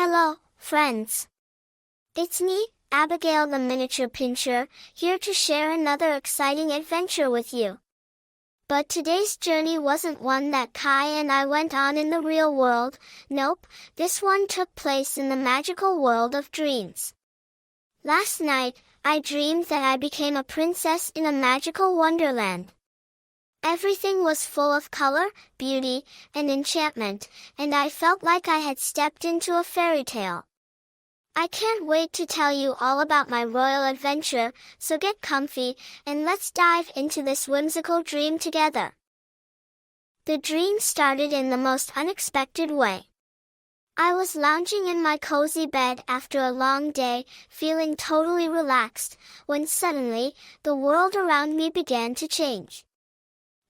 Hello, friends. It's me, Abigail the Miniature Pincher, here to share another exciting adventure with you. But today's journey wasn't one that Kai and I went on in the real world. Nope, this one took place in the magical world of dreams. Last night, I dreamed that I became a princess in a magical wonderland. Everything was full of color, beauty, and enchantment, and I felt like I had stepped into a fairy tale. I can't wait to tell you all about my royal adventure, so get comfy, and let's dive into this whimsical dream together. The dream started in the most unexpected way. I was lounging in my cozy bed after a long day, feeling totally relaxed, when suddenly, the world around me began to change.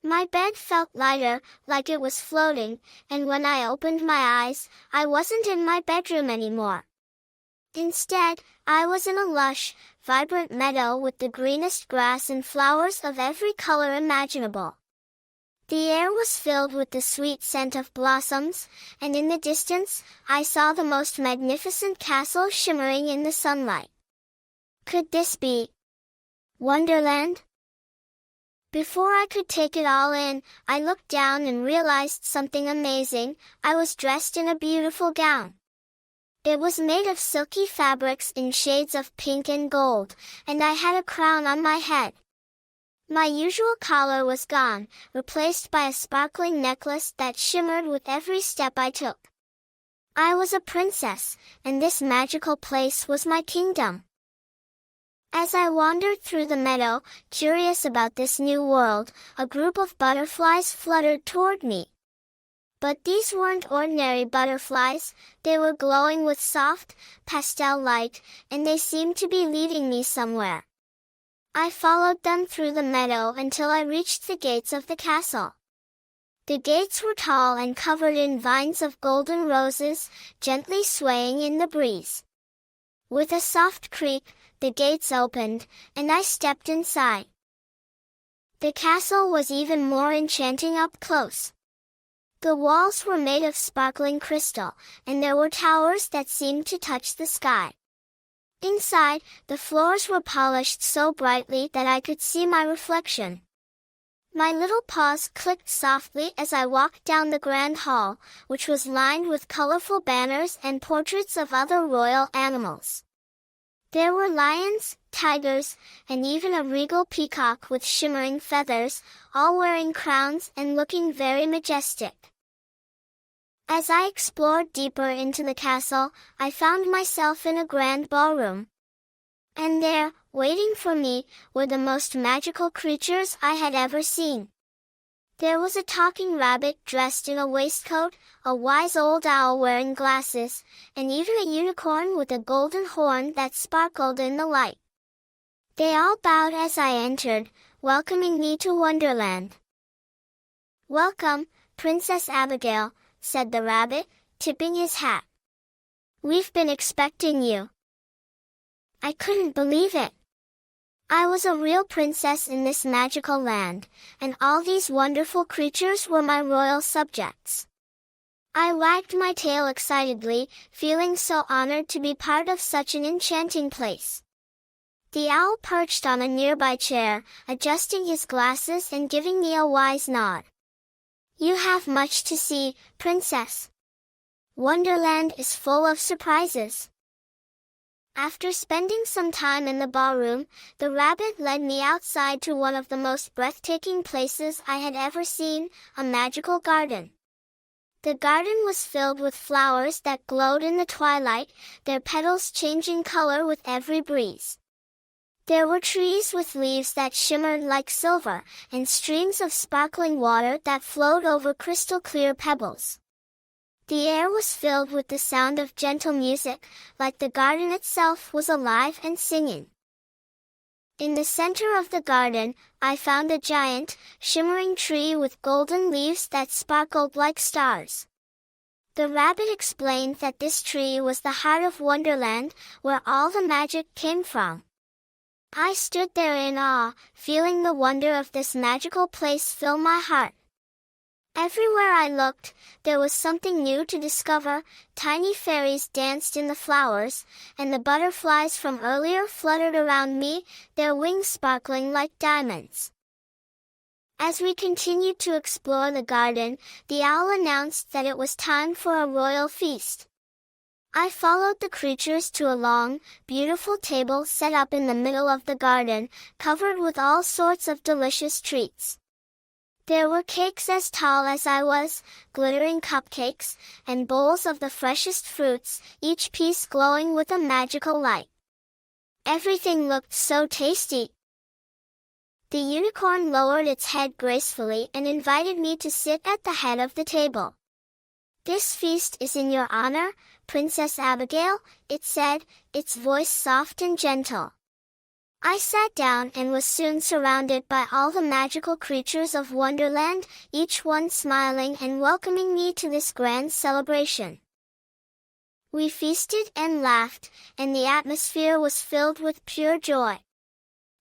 My bed felt lighter, like it was floating, and when I opened my eyes, I wasn't in my bedroom anymore. Instead, I was in a lush, vibrant meadow with the greenest grass and flowers of every color imaginable. The air was filled with the sweet scent of blossoms, and in the distance, I saw the most magnificent castle shimmering in the sunlight. Could this be Wonderland? Before I could take it all in, I looked down and realized something amazing. I was dressed in a beautiful gown. It was made of silky fabrics in shades of pink and gold, and I had a crown on my head. My usual collar was gone, replaced by a sparkling necklace that shimmered with every step I took. I was a princess, and this magical place was my kingdom. As I wandered through the meadow, curious about this new world, a group of butterflies fluttered toward me. But these weren't ordinary butterflies, they were glowing with soft, pastel light, and they seemed to be leading me somewhere. I followed them through the meadow until I reached the gates of the castle. The gates were tall and covered in vines of golden roses, gently swaying in the breeze. With a soft creak, the gates opened, and I stepped inside. The castle was even more enchanting up close. The walls were made of sparkling crystal, and there were towers that seemed to touch the sky. Inside, the floors were polished so brightly that I could see my reflection. My little paws clicked softly as I walked down the grand hall, which was lined with colorful banners and portraits of other royal animals. There were lions, tigers, and even a regal peacock with shimmering feathers, all wearing crowns and looking very majestic. As I explored deeper into the castle, I found myself in a grand ballroom. And there, waiting for me, were the most magical creatures I had ever seen. There was a talking rabbit dressed in a waistcoat, a wise old owl wearing glasses, and even a unicorn with a golden horn that sparkled in the light. They all bowed as I entered, welcoming me to Wonderland. "Welcome, Princess Abigail," said the rabbit, tipping his hat. "We've been expecting you." I couldn't believe it. I was a real princess in this magical land, and all these wonderful creatures were my royal subjects. I wagged my tail excitedly, feeling so honored to be part of such an enchanting place. The owl perched on a nearby chair, adjusting his glasses and giving me a wise nod. "You have much to see, Princess. Wonderland is full of surprises." After spending some time in the ballroom, the rabbit led me outside to one of the most breathtaking places I had ever seen, a magical garden. The garden was filled with flowers that glowed in the twilight, their petals changing color with every breeze. There were trees with leaves that shimmered like silver, and streams of sparkling water that flowed over crystal-clear pebbles. The air was filled with the sound of gentle music, like the garden itself was alive and singing. In the center of the garden, I found a giant, shimmering tree with golden leaves that sparkled like stars. The rabbit explained that this tree was the heart of Wonderland, where all the magic came from. I stood there in awe, feeling the wonder of this magical place fill my heart. Everywhere I looked, there was something new to discover. Tiny fairies danced in the flowers, and the butterflies from earlier fluttered around me, their wings sparkling like diamonds. As we continued to explore the garden, the owl announced that it was time for a royal feast. I followed the creatures to a long, beautiful table set up in the middle of the garden, covered with all sorts of delicious treats. There were cakes as tall as I was, glittering cupcakes, and bowls of the freshest fruits, each piece glowing with a magical light. Everything looked so tasty. The unicorn lowered its head gracefully and invited me to sit at the head of the table. "This feast is in your honor, Princess Abigail," it said, its voice soft and gentle. I sat down and was soon surrounded by all the magical creatures of Wonderland, each one smiling and welcoming me to this grand celebration. We feasted and laughed, and the atmosphere was filled with pure joy.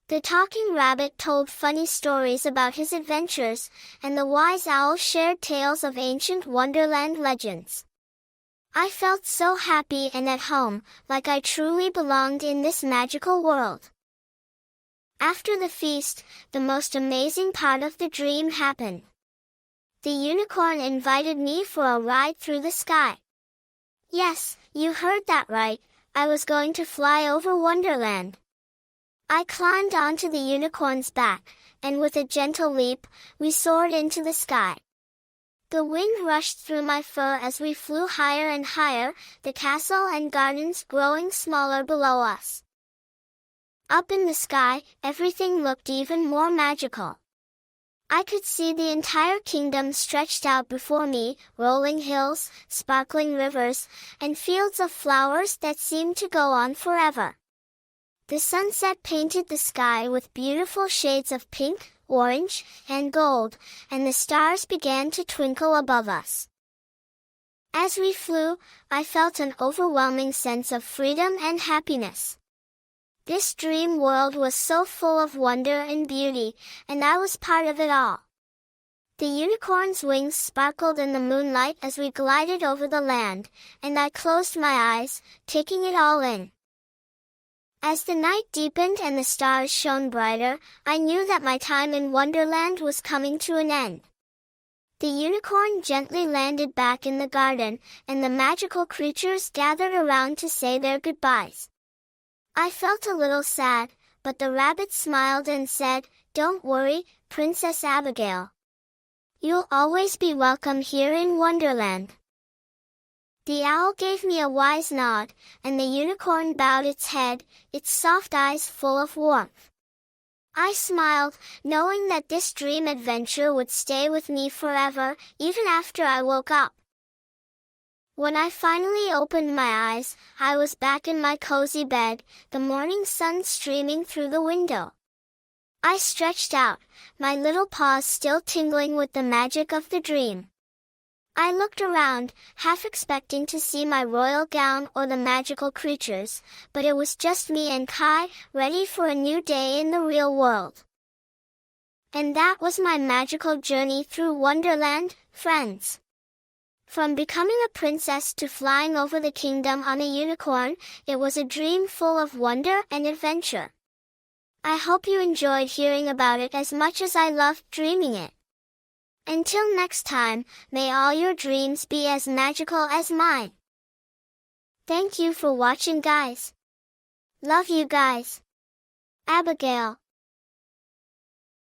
The talking rabbit told funny stories about his adventures, and the wise owl shared tales of ancient Wonderland legends. I felt so happy and at home, like I truly belonged in this magical world. After the feast, the most amazing part of the dream happened. The unicorn invited me for a ride through the sky. Yes, you heard that right, I was going to fly over Wonderland. I climbed onto the unicorn's back, and with a gentle leap, we soared into the sky. The wind rushed through my fur as we flew higher and higher, the castle and gardens growing smaller below us. Up in the sky, everything looked even more magical. I could see the entire kingdom stretched out before me, rolling hills, sparkling rivers, and fields of flowers that seemed to go on forever. The sunset painted the sky with beautiful shades of pink, orange, and gold, and the stars began to twinkle above us. As we flew, I felt an overwhelming sense of freedom and happiness. This dream world was so full of wonder and beauty, and I was part of it all. The unicorn's wings sparkled in the moonlight as we glided over the land, and I closed my eyes, taking it all in. As the night deepened and the stars shone brighter, I knew that my time in Wonderland was coming to an end. The unicorn gently landed back in the garden, and the magical creatures gathered around to say their goodbyes. I felt a little sad, but the rabbit smiled and said, "Don't worry, Princess Abigail. You'll always be welcome here in Wonderland." The owl gave me a wise nod, and the unicorn bowed its head, its soft eyes full of warmth. I smiled, knowing that this dream adventure would stay with me forever, even after I woke up. When I finally opened my eyes, I was back in my cozy bed, the morning sun streaming through the window. I stretched out, my little paws still tingling with the magic of the dream. I looked around, half expecting to see my royal gown or the magical creatures, but it was just me and Kai, ready for a new day in the real world. And that was my magical journey through Wonderland, friends. From becoming a princess to flying over the kingdom on a unicorn, it was a dream full of wonder and adventure. I hope you enjoyed hearing about it as much as I loved dreaming it. Until next time, may all your dreams be as magical as mine. Thank you for watching, guys. Love you guys. Abigail.